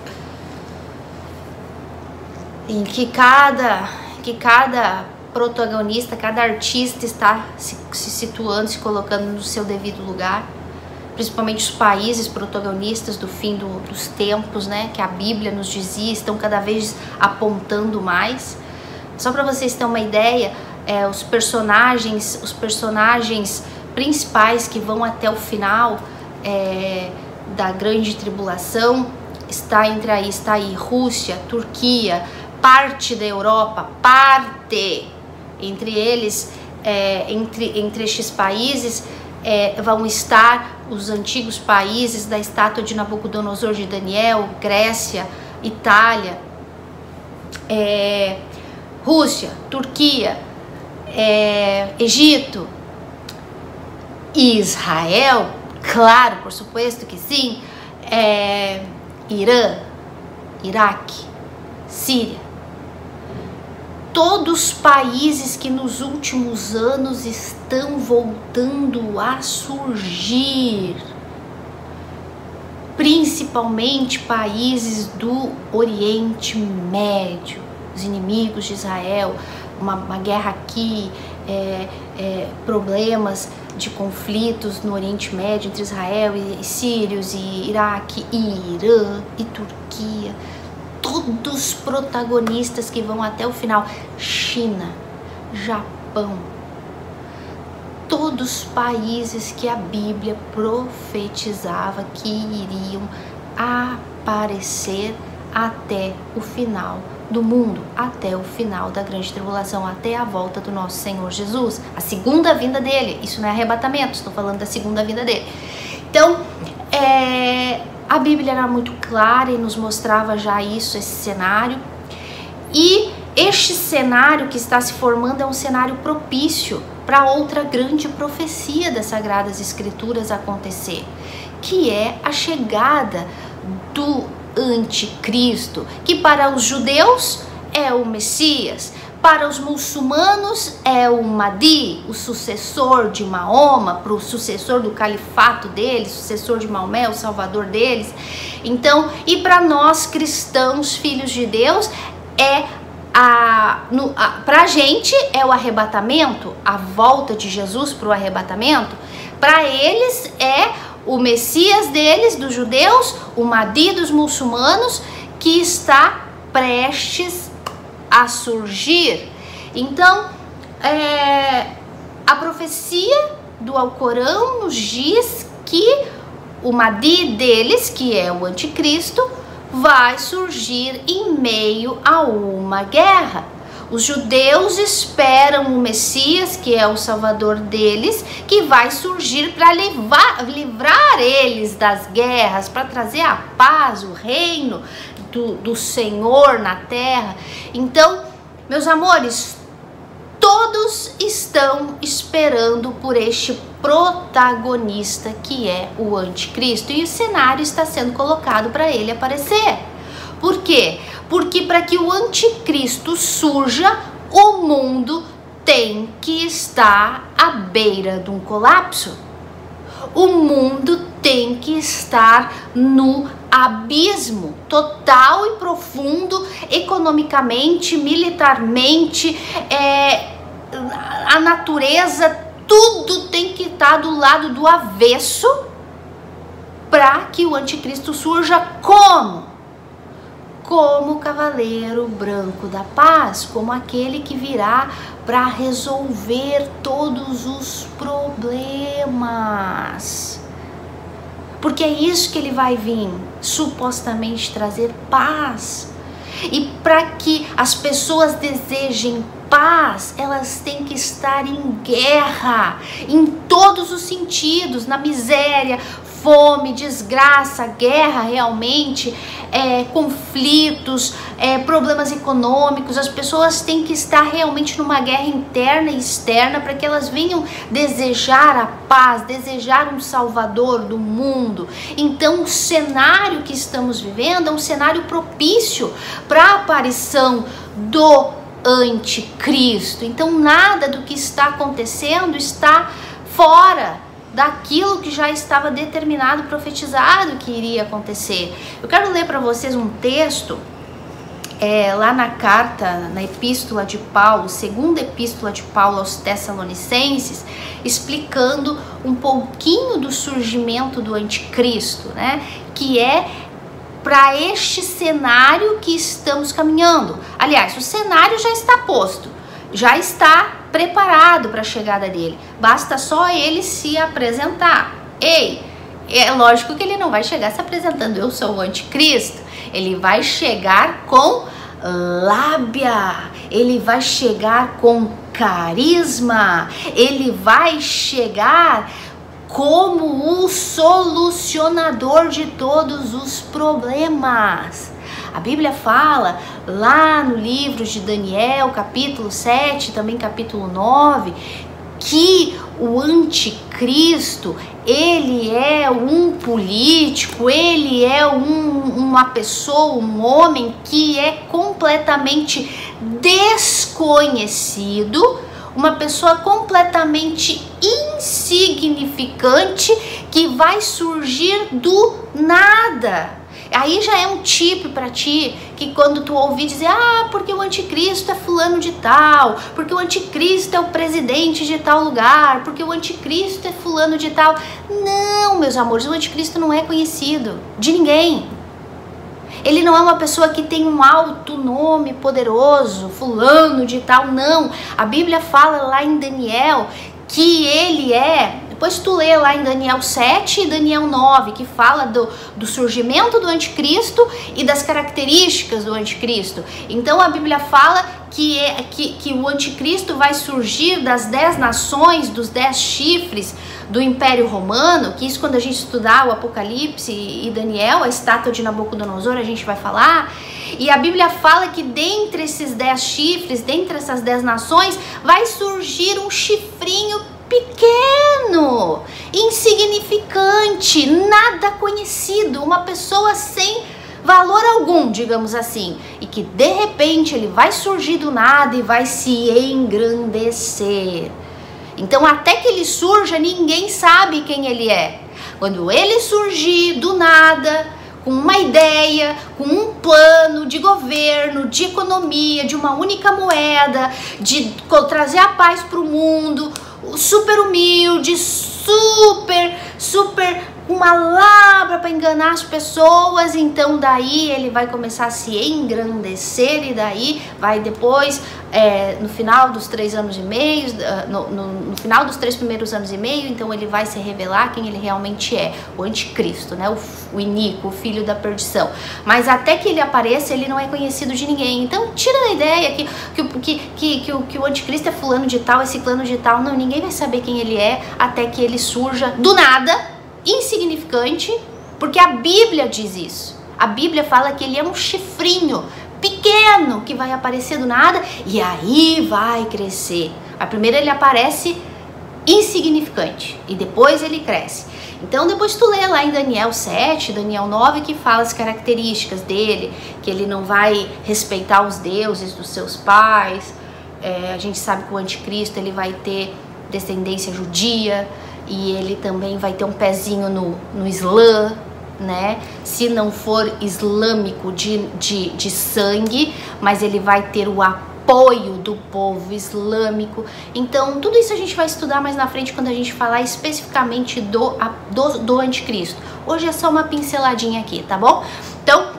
em que cada protagonista, cada artista está se situando, se colocando no seu devido lugar, principalmente os países protagonistas do fim dos tempos, né, que a Bíblia nos dizia, estão cada vez apontando mais. Só para vocês terem uma ideia, os personagens principais que vão até o final da grande tribulação, está aí Rússia, Turquia, parte da Europa, entre eles, entre estes países, vão estar os antigos países da estátua de Nabucodonosor de Daniel, Grécia, Itália, Rússia, Turquia, Egito e Israel, claro, por supuesto que sim, Irã, Iraque, Síria. Todos os países que nos últimos anos estão voltando a surgir, principalmente países do Oriente Médio, os inimigos de Israel, uma guerra aqui, problemas de conflitos no Oriente Médio entre Israel e sírios, e Iraque, e Irã, e Turquia. Todos os protagonistas que vão até o final, China, Japão, todos os países que a Bíblia profetizava que iriam aparecer até o final do mundo, até o final da grande tribulação, até a volta do nosso Senhor Jesus, a segunda vinda dele. Isso não é arrebatamento, estou falando da segunda vinda dele. Então, a Bíblia era muito clara e nos mostrava já esse cenário. E este cenário que está se formando é um cenário propício para outra grande profecia das Sagradas Escrituras acontecer, que é a chegada do Anticristo, que para os judeus é o Messias, para os muçulmanos é o Mahdi, o sucessor de Mahoma, o sucessor do califato deles, sucessor de Maomé, o salvador deles. Então, e para nós cristãos, filhos de Deus, pra gente é o arrebatamento, a volta de Jesus para o arrebatamento. Para eles é o Messias deles, dos judeus, o Mahdi dos muçulmanos, que está prestes a surgir. Então, a profecia do Alcorão nos diz que o Mahdi deles, que é o anticristo, vai surgir em meio a uma guerra. Os judeus esperam o Messias, que é o salvador deles, que vai surgir para livrar eles das guerras, para trazer a paz, o reino do Senhor na terra. Então, meus amores, todos estão esperando por este protagonista que é o anticristo, e o cenário está sendo colocado para ele aparecer. Por quê? Porque para que o anticristo surja, o mundo tem que estar à beira de um colapso. O mundo tem que estar no abismo total e profundo, economicamente, militarmente, a natureza, tudo tem que estar do lado do avesso para que o anticristo surja como o cavaleiro branco da paz, como aquele que virá para resolver todos os problemas. Porque é isso que ele vai vir, supostamente trazer paz. E para que as pessoas desejem paz, elas têm que estar em guerra, em todos os sentidos, na miséria, fome, desgraça, guerra realmente, conflitos, problemas econômicos. As pessoas têm que estar realmente numa guerra interna e externa para que elas venham desejar a paz, desejar um salvador do mundo. Então o cenário que estamos vivendo é um cenário propício para a aparição do anticristo. Então nada do que está acontecendo está fora daquilo que já estava determinado, profetizado que iria acontecer. Eu quero ler para vocês um texto lá na carta, na epístola de Paulo, segunda epístola de Paulo aos Tessalonicenses, explicando um pouquinho do surgimento do anticristo, né? Que é para este cenário que estamos caminhando. Aliás, o cenário já está posto, já está preparado para a chegada dele. Basta só ele se apresentar. Ei, é lógico que ele não vai chegar se apresentando, eu sou o anticristo. Ele vai chegar com lábia, ele vai chegar com carisma, ele vai chegar como o solucionador de todos os problemas. A Bíblia fala lá no livro de Daniel, capítulo 7, também capítulo 9, que o anticristo, ele é um político, ele é uma pessoa, um homem que é completamente desconhecido, uma pessoa completamente insignificante que vai surgir do nada. Aí já é um tipo para ti que quando tu ouvir dizer, porque o anticristo é fulano de tal, porque o anticristo é o presidente de tal lugar, porque o anticristo é fulano de tal. Não, meus amores, o anticristo não é conhecido de ninguém. Ele não é uma pessoa que tem um alto nome poderoso, fulano de tal, não. A Bíblia fala lá em Daniel que ele é... Depois tu lê lá em Daniel 7 e Daniel 9, que fala do surgimento do anticristo e das características do anticristo. Então a Bíblia fala que o anticristo vai surgir das 10 nações, dos 10 chifres do Império Romano, que isso quando a gente estudar o Apocalipse e Daniel, a estátua de Nabucodonosor, a gente vai falar. E a Bíblia fala que dentre esses 10 chifres, dentre essas 10 nações, vai surgir um chifrinho pequeno, insignificante, nada conhecido, uma pessoa sem valor algum, digamos assim, e que de repente ele vai surgir do nada e vai se engrandecer. Então até que ele surja, ninguém sabe quem ele é. Quando ele surgir do nada, com uma ideia, com um plano de governo, de economia, de uma única moeda, de trazer a paz para o mundo, super humilde, super uma lábia para enganar as pessoas, então daí ele vai começar a se engrandecer e daí vai depois, no final dos 3 anos e meio, no final dos 3 primeiros anos e meio, então ele vai se revelar quem ele realmente é, o anticristo, né? O iníquo, o filho da perdição. Mas até que ele apareça, ele não é conhecido de ninguém. Então tira da ideia que o anticristo é fulano de tal, esse plano de tal. Não, ninguém vai saber quem ele é até que ele surja do nada, insignificante, porque a Bíblia diz isso. A Bíblia fala que ele é um chifrinho pequeno que vai aparecer do nada e aí vai crescer. A primeira ele aparece insignificante e depois ele cresce. Então depois tu lê lá em Daniel 7, Daniel 9, que fala as características dele, que ele não vai respeitar os deuses dos seus pais. A gente sabe que o anticristo ele vai ter descendência judia, e ele também vai ter um pezinho no Islã, né? Se não for islâmico de sangue, mas ele vai ter o apoio do povo islâmico. Então tudo isso a gente vai estudar mais na frente quando a gente falar especificamente do anticristo. Hoje é só uma pinceladinha aqui, tá bom? Então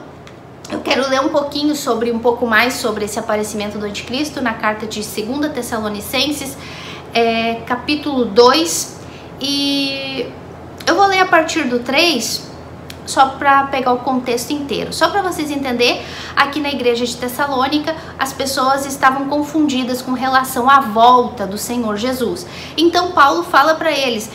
eu quero ler um pouco mais sobre esse aparecimento do anticristo na carta de 2 Tessalonicenses, capítulo 2. E eu vou ler a partir do 3, só para pegar o contexto inteiro. Só para vocês entenderem, aqui na igreja de Tessalônica, as pessoas estavam confundidas com relação à volta do Senhor Jesus. Então Paulo fala para eles,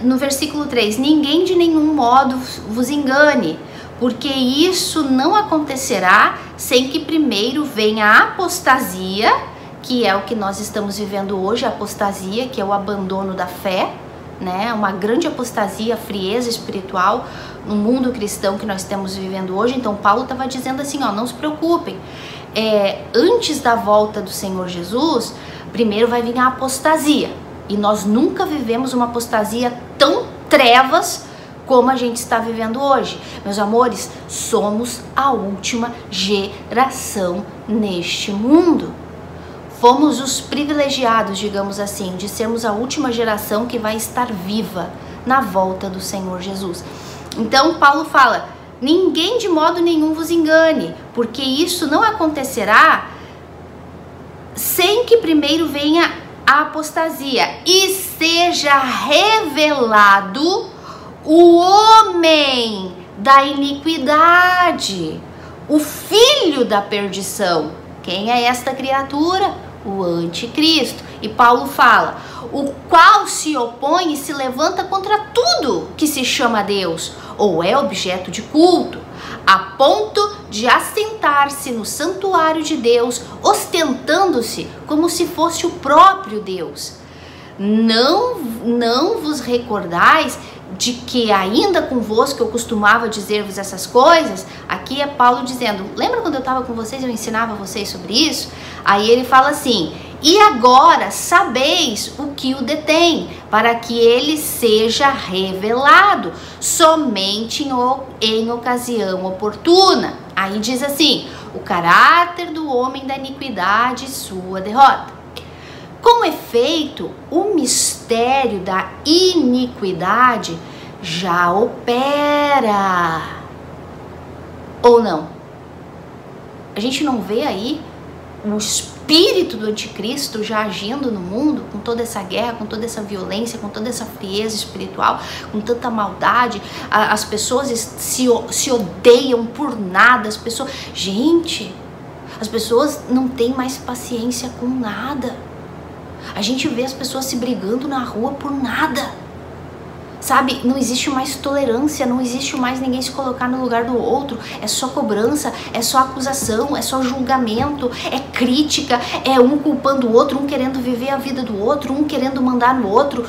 no versículo 3, ninguém de nenhum modo vos engane, porque isso não acontecerá sem que primeiro venha a apostasia, que é o que nós estamos vivendo hoje, a apostasia, que é o abandono da fé, né? Uma grande apostasia, frieza espiritual no mundo cristão que nós estamos vivendo hoje. Então Paulo estava dizendo assim, ó, não se preocupem, antes da volta do Senhor Jesus, primeiro vai vir a apostasia, e nós nunca vivemos uma apostasia tão trevas como a gente está vivendo hoje. Meus amores, somos a última geração neste mundo. Fomos os privilegiados, digamos assim, de sermos a última geração que vai estar viva na volta do Senhor Jesus. Então Paulo fala, ninguém de modo nenhum vos engane, porque isso não acontecerá sem que primeiro venha a apostasia e seja revelado o homem da iniquidade, o filho da perdição. Quem é esta criatura? O anticristo. E Paulo fala, o qual se opõe e se levanta contra tudo que se chama Deus ou é objeto de culto, a ponto de assentar-se no santuário de Deus, ostentando-se como se fosse o próprio Deus. Não vos recordais de que ainda convosco eu costumava dizer-vos essas coisas? Aqui é Paulo dizendo, lembra quando eu estava com vocês, eu ensinava vocês sobre isso? Aí ele fala assim, e agora sabeis o que o detém, para que ele seja revelado somente em ocasião oportuna. Aí diz assim, o caráter do homem da iniquidade e sua derrota. Com efeito, o mistério da iniquidade já opera. Ou não? A gente não vê aí o espírito do anticristo já agindo no mundo, com toda essa guerra, com toda essa violência, com toda essa frieza espiritual, com tanta maldade. As pessoas se odeiam por nada. Gente, as pessoas não têm mais paciência com nada. A gente vê as pessoas se brigando na rua por nada, sabe? Não existe mais tolerância, não existe mais ninguém se colocar no lugar do outro. É só cobrança, é só acusação, é só julgamento, é crítica, é um culpando o outro, um querendo viver a vida do outro, um querendo mandar no outro.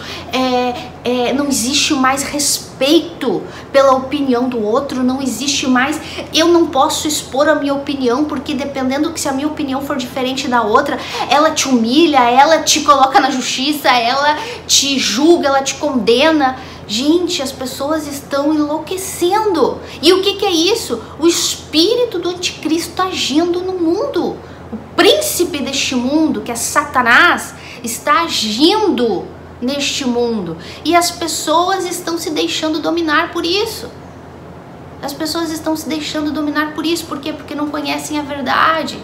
Não existe mais respeito pela opinião do outro, não existe mais. Eu não posso expor a minha opinião, porque dependendo que se a minha opinião for diferente da outra, ela te humilha, ela te coloca na justiça, ela te julga, ela te condena. Gente, as pessoas estão enlouquecendo. E o que é isso? O espírito do anticristo agindo no mundo. O príncipe deste mundo, que é Satanás, está agindo neste mundo. E as pessoas estão se deixando dominar por isso. As pessoas estão se deixando dominar por isso. Por quê? Porque não conhecem a verdade.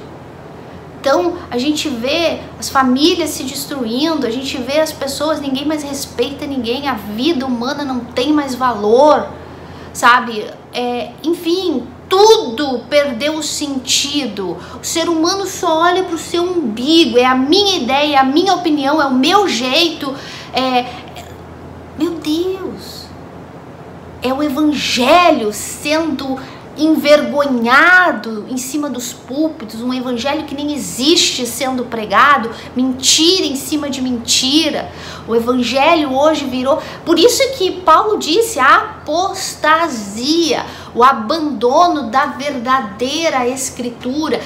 Então a gente vê as famílias se destruindo, a gente vê as pessoas, ninguém mais respeita ninguém, a vida humana não tem mais valor, sabe? Enfim, tudo perdeu o sentido. O ser humano só olha para o seu umbigo, é a minha ideia, é a minha opinião, é o meu jeito. Meu Deus, é o evangelho sendo envergonhado em cima dos púlpitos, um evangelho que nem existe sendo pregado, mentira em cima de mentira. O evangelho hoje virou, por isso que Paulo disse, a apostasia, o abandono da verdadeira escritura,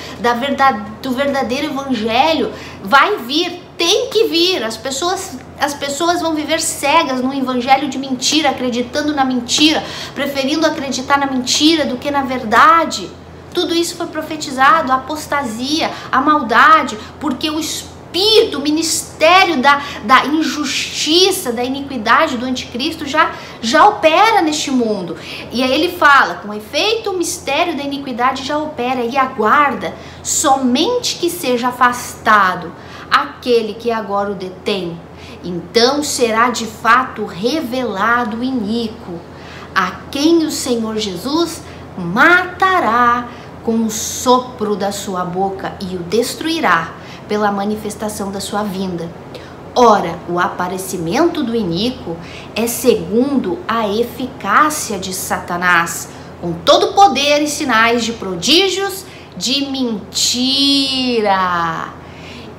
do verdadeiro evangelho vai vir, tem que vir. As pessoas vão viver cegas no evangelho de mentira, acreditando na mentira, preferindo acreditar na mentira do que na verdade. Tudo isso foi profetizado, a apostasia, a maldade, porque o espírito, o ministério da injustiça, da iniquidade do anticristo já opera neste mundo. E aí ele fala, com efeito o mistério da iniquidade já opera e aguarda somente que seja afastado aquele que agora o detém. Então será de fato revelado o iníquo, a quem o Senhor Jesus matará com o sopro da sua boca e o destruirá pela manifestação da sua vinda. Ora, o aparecimento do iníquo é segundo a eficácia de Satanás, com todo poder e sinais de prodígios de mentira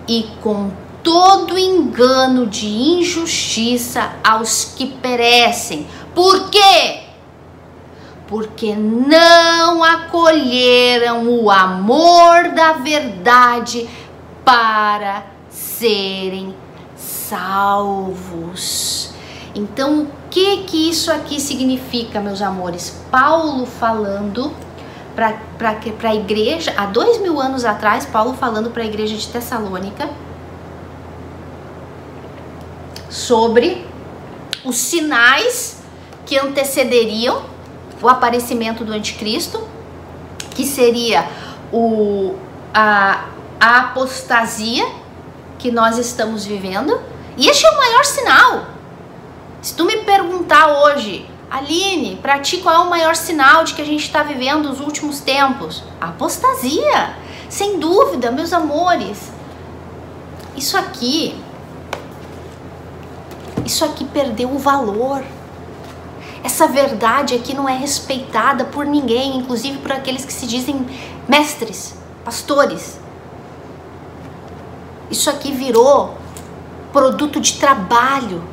e com todo engano de injustiça aos que perecem. Por quê? Porque não acolheram o amor da verdade para serem salvos. Então, o que isso aqui significa, meus amores? Paulo falando para a igreja, há 2000 anos atrás, Paulo falando para a igreja de Tessalônica sobre os sinais que antecederiam o aparecimento do anticristo, que seria a apostasia que nós estamos vivendo. E este é o maior sinal. Se tu me perguntar hoje, Aline, para ti qual é o maior sinal de que a gente está vivendo os últimos tempos? A apostasia, sem dúvida, meus amores. Isso aqui perdeu o valor. Essa verdade aqui não é respeitada por ninguém, inclusive por aqueles que se dizem mestres, pastores. Isso aqui virou produto de trabalho.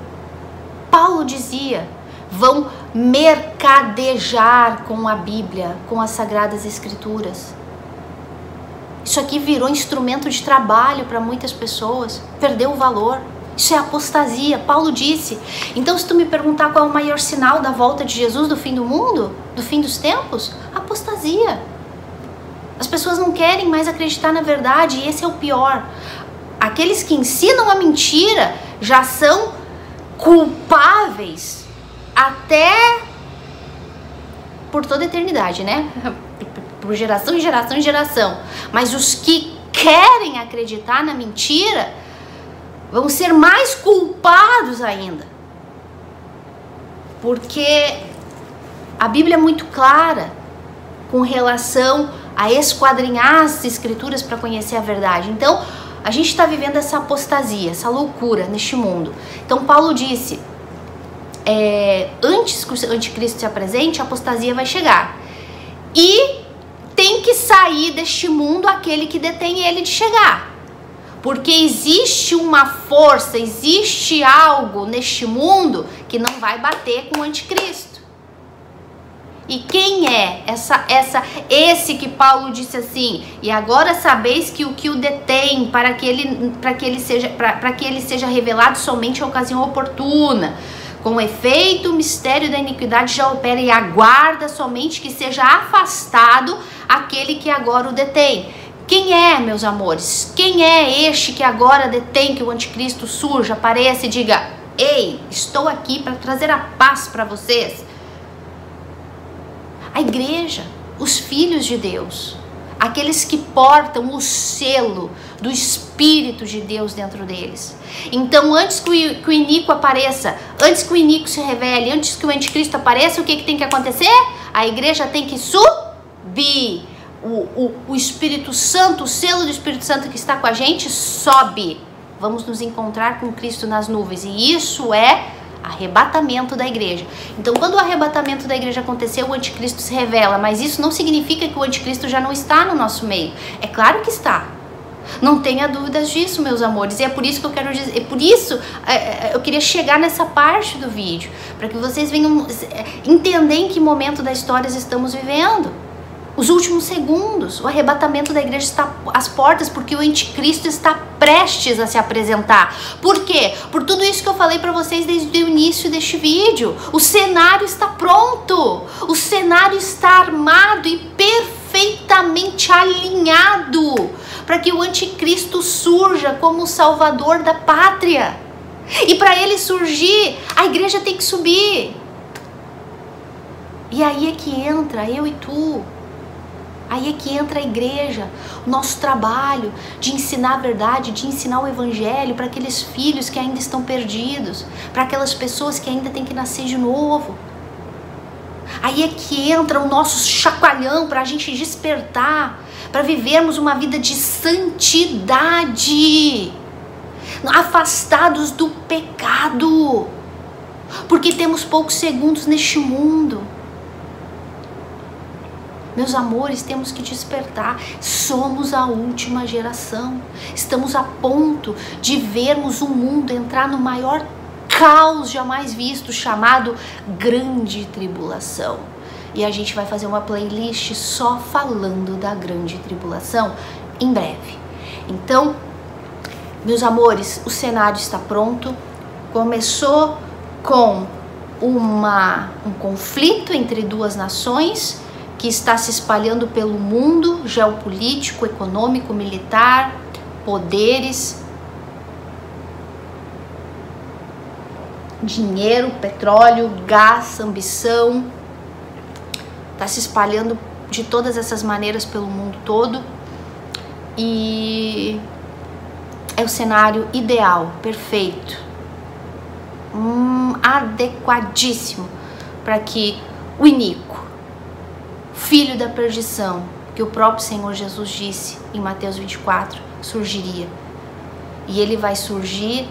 Paulo dizia, vão mercadejar com a Bíblia, com as Sagradas Escrituras. Isso aqui virou instrumento de trabalho para muitas pessoas, perdeu o valor. Isso é apostasia, Paulo disse. Então, se tu me perguntar qual é o maior sinal da volta de Jesus do fim do mundo, do fim dos tempos, apostasia. As pessoas não querem mais acreditar na verdade e esse é o pior. Aqueles que ensinam a mentira já são culpáveis até por toda a eternidade, né? Por geração em geração em geração. Mas os que querem acreditar na mentira vão ser mais culpados ainda. Porque a Bíblia é muito clara com relação a esquadrinhar as escrituras para conhecer a verdade. Então, a gente está vivendo essa apostasia, essa loucura neste mundo. Então, Paulo disse, antes que o anticristo se apresente, a apostasia vai chegar. E tem que sair deste mundo aquele que detém ele de chegar. Porque existe uma força, existe algo neste mundo que não vai bater com o anticristo. E quem é esse que Paulo disse assim? E agora sabeis que o detém para que ele seja revelado somente em ocasião oportuna. Com efeito, o mistério da iniquidade já opera e aguarda somente que seja afastado aquele que agora o detém. Quem é, meus amores? Quem é este que agora detém que o anticristo surja, apareça e diga: ei, estou aqui para trazer a paz para vocês? A igreja, os filhos de Deus, aqueles que portam o selo do Espírito de Deus dentro deles. Então, antes que o iníquo apareça, antes que o iníquo se revele, antes que o anticristo apareça, o que tem que acontecer? A igreja tem que subir. O Espírito Santo, o selo do Espírito Santo que está com a gente, sobe. Vamos nos encontrar com Cristo nas nuvens. E isso é arrebatamento da igreja. Então, quando o arrebatamento da igreja acontecer, o anticristo se revela. Mas isso não significa que o anticristo já não está no nosso meio. É claro que está. Não tenha dúvidas disso, meus amores. E é por isso que eu quero dizer, eu queria chegar nessa parte do vídeo, para que vocês venham entender em que momento da história estamos vivendo. Os últimos segundos, o arrebatamento da igreja está às portas, porque o anticristo está prestes a se apresentar. Por quê? Por tudo isso que eu falei para vocês desde o início deste vídeo. O cenário está pronto, o cenário está armado e perfeitamente alinhado para que o anticristo surja como o salvador da pátria. E para ele surgir, a igreja tem que subir. E aí é que entra eu e tu. Aí é que entra a igreja, o nosso trabalho de ensinar a verdade, de ensinar o evangelho para aqueles filhos que ainda estão perdidos, para aquelas pessoas que ainda têm que nascer de novo. Aí é que entra o nosso chacoalhão para a gente despertar, para vivermos uma vida de santidade, afastados do pecado, porque temos poucos segundos neste mundo. Meus amores, temos que despertar. Somos a última geração. Estamos a ponto de vermos o mundo entrar no maior caos jamais visto, chamado Grande Tribulação. E a gente vai fazer uma playlist só falando da Grande Tribulação em breve. Então, meus amores, o cenário está pronto. Começou com um conflito entre duas nações que está se espalhando pelo mundo, geopolítico, econômico, militar, poderes, dinheiro, petróleo, gás, ambição. Está se espalhando de todas essas maneiras pelo mundo todo. E é o cenário ideal, perfeito, adequadíssimo para que o iníquo, filho da perdição, que o próprio Senhor Jesus disse em Mateus 24, surgiria. E ele vai surgir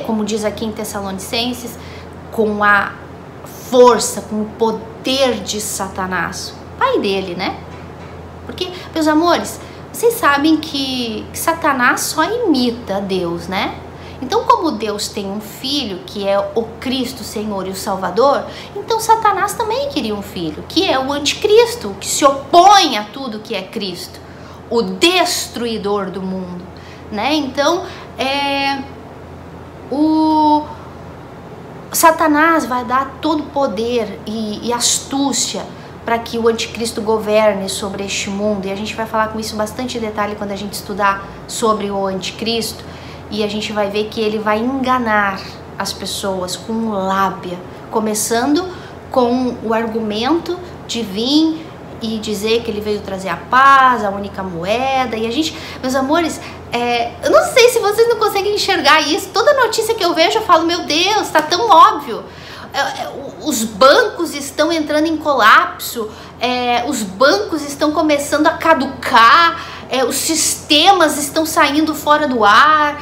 como diz aqui em Tessalonicenses, com a força, com o poder de Satanás, pai dele, né? Porque, meus amores, vocês sabem que Satanás só imita Deus, né? Então, como Deus tem um filho, que é o Cristo, Senhor e o Salvador, então Satanás também queria um filho, que é o anticristo, que se opõe a tudo que é Cristo, o destruidor do mundo, né? Então, o Satanás vai dar todo o poder e astúcia para que o anticristo governe sobre este mundo, e a gente vai falar com isso bastante detalhe quando a gente estudar sobre o anticristo. E a gente vai ver que ele vai enganar as pessoas com lábia, começando com o argumento de vir e dizer que ele veio trazer a paz, a única moeda. E a gente, meus amores, eu não sei se vocês não conseguem enxergar isso. Toda notícia que eu vejo eu falo, meu Deus, tá tão óbvio. Os bancos estão entrando em colapso, os bancos estão começando a caducar, os sistemas estão saindo fora do ar,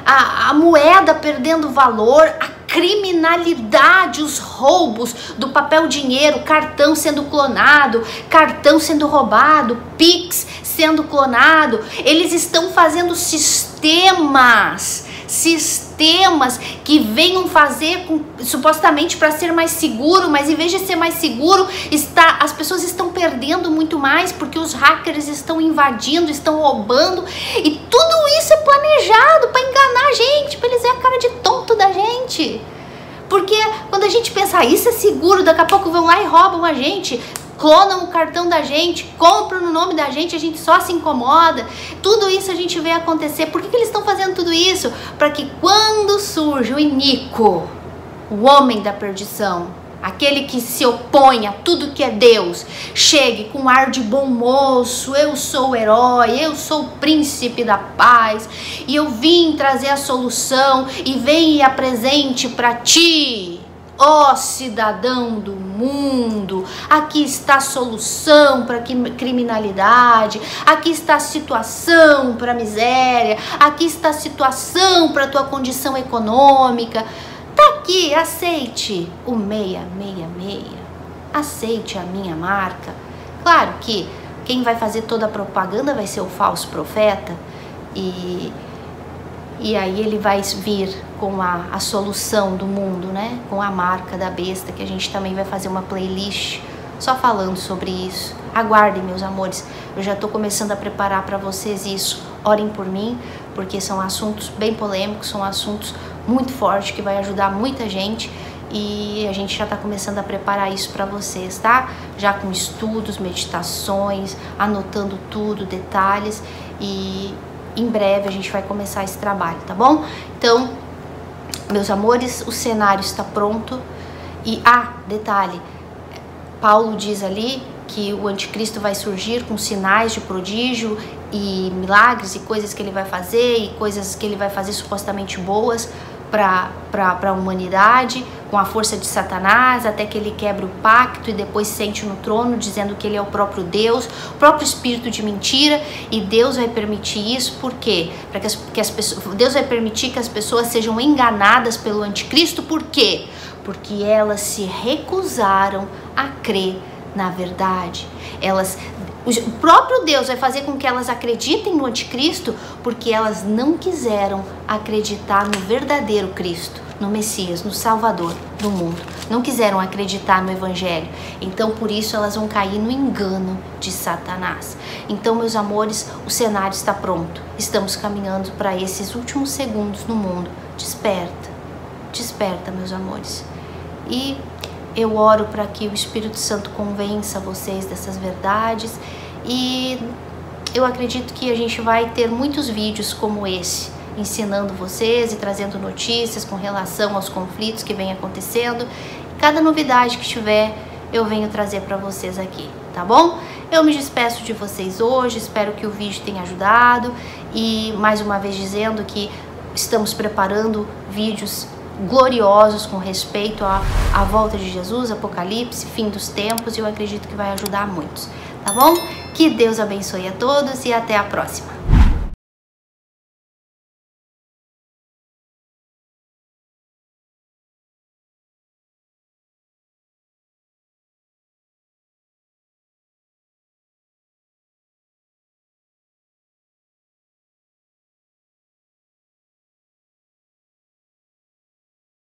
a moeda perdendo valor, a criminalidade, os roubos do papel dinheiro, cartão sendo clonado, cartão sendo roubado, Pix sendo clonado. Eles estão fazendo sistemas que venham fazer supostamente para ser mais seguro, mas em vez de ser mais seguro, as pessoas estão perdendo muito mais, porque os hackers estão invadindo, estão roubando, e tudo isso é planejado para enganar a gente, para eles verem a cara de tonto da gente. Porque quando a gente pensa, isso é seguro, daqui a pouco vão lá e roubam a gente, clonam o cartão da gente, compram no nome da gente, a gente só se incomoda. Tudo isso a gente vê acontecer. Por que eles estão fazendo tudo isso? Para que quando surge o iníquo, o homem da perdição, aquele que se opõe a tudo que é Deus, chegue com ar de bom moço, eu sou o herói, eu sou o príncipe da paz, e eu vim trazer a solução, e vem e apresente para ti, ó cidadão do mundo, aqui está a solução para a criminalidade, aqui está a situação para a miséria, aqui está a situação para a tua condição econômica. Tá aqui, aceite o 666, aceite a minha marca. Claro que quem vai fazer toda a propaganda vai ser o falso profeta, e aí ele vai vir com a solução do mundo, né? Com a marca da besta, que a gente também vai fazer uma playlist só falando sobre isso. Aguardem, meus amores, eu já tô começando a preparar para vocês isso. Orem por mim, porque são assuntos bem polêmicos, são assuntos muito fortes que vai ajudar muita gente, e a gente já tá começando a preparar isso para vocês, tá? Já com estudos, meditações, anotando tudo, detalhes, e em breve a gente vai começar esse trabalho, tá bom? Então, meus amores, o cenário está pronto. E, detalhe, Paulo diz ali que o anticristo vai surgir com sinais de prodígio e milagres e coisas que ele vai fazer, e coisas que ele vai fazer supostamente boas para a humanidade, com a força de Satanás, até que ele quebra o pacto e depois sente no trono dizendo que ele é o próprio Deus, o próprio espírito de mentira, e Deus vai permitir isso, por quê? Para que as pessoas, Deus vai permitir que as pessoas sejam enganadas pelo anticristo, por quê? Porque elas se recusaram a crer na verdade. O próprio Deus vai fazer com que elas acreditem no anticristo, porque elas não quiseram acreditar no verdadeiro Cristo, no Messias, no Salvador do mundo. Não quiseram acreditar no Evangelho. Então, por isso, elas vão cair no engano de Satanás. Então, meus amores, o cenário está pronto. Estamos caminhando para esses últimos segundos no mundo. Desperta, desperta, meus amores. E eu oro para que o Espírito Santo convença vocês dessas verdades, e eu acredito que a gente vai ter muitos vídeos como esse, ensinando vocês e trazendo notícias com relação aos conflitos que vem acontecendo. Cada novidade que tiver, eu venho trazer para vocês aqui, tá bom? Eu me despeço de vocês hoje, espero que o vídeo tenha ajudado, e mais uma vez dizendo que estamos preparando vídeos gloriosos com respeito à volta de Jesus, Apocalipse, fim dos tempos, e eu acredito que vai ajudar muitos, tá bom? Que Deus abençoe a todos e até a próxima.